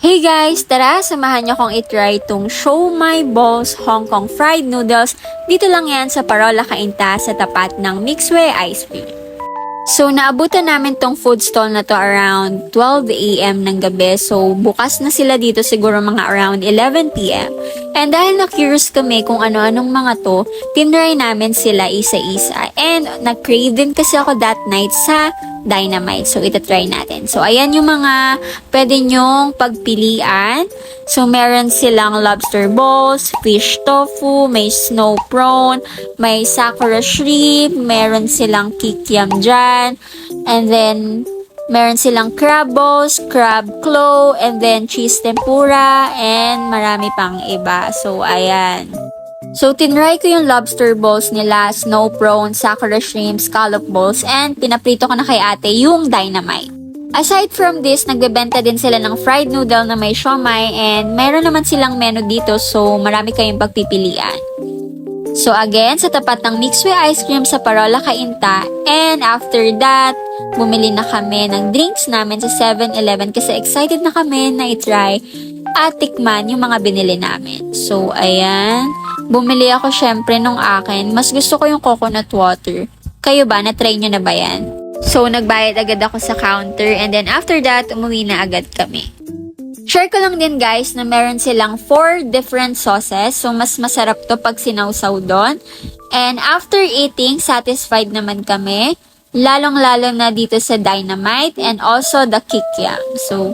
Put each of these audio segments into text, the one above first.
Hey guys, tara samahan niyo akong itry itong Siomai Balls Hong Kong Fried Noodles. Dito lang yan sa Parola Cainta sa tapat ng Mixway Ice Cream. So, naabutan namin tong food stall na to around 12 a.m. ng gabi. So, bukas na sila dito siguro mga around 11 p.m. And dahil na-curious kami kung ano-anong mga to, tinry namin sila isa-isa. And nag-crave din kasi ako that night sa Dynamite. So, itatry natin. So, ayan yung mga pwede nyong pagpilian. So, meron silang lobster balls, fish tofu, may snow prawn, may sakura shrimp, meron silang kikiam dyan, and then meron silang crab balls, crab claw, and then cheese tempura, and marami pang iba. So, ayan. So, tinry ko yung lobster balls nila, snow prawn, sakura shrimp, scallop balls, and pinaprito ko na kay ate yung Dynamite. Aside from this, nagbebenta din sila ng fried noodle na may siomai, and meron naman silang menu dito, so marami kayong pagpipilian. So again, sa tapat ng Mixway Ice Cream sa Parola Cainta, and after that, bumili na kami ng drinks namin sa 7-Eleven kasi excited na kami na itry at tikman yung mga binili namin. So ayan, bumili ako syempre nung akin. Mas gusto ko yung coconut water. Kayo ba? Na-try nyo na ba yan? So, nagbayad agad ako sa counter and then after that, umuwi na agad kami. Share ko lang din guys na meron silang 4 different sauces. So, mas masarap to pag sinawsaw doon. And after eating, satisfied naman kami. Lalong-lalo na dito sa Dynamite and also the kikiam. So,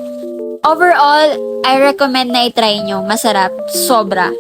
overall, I recommend na itry nyo. Masarap. Sobra.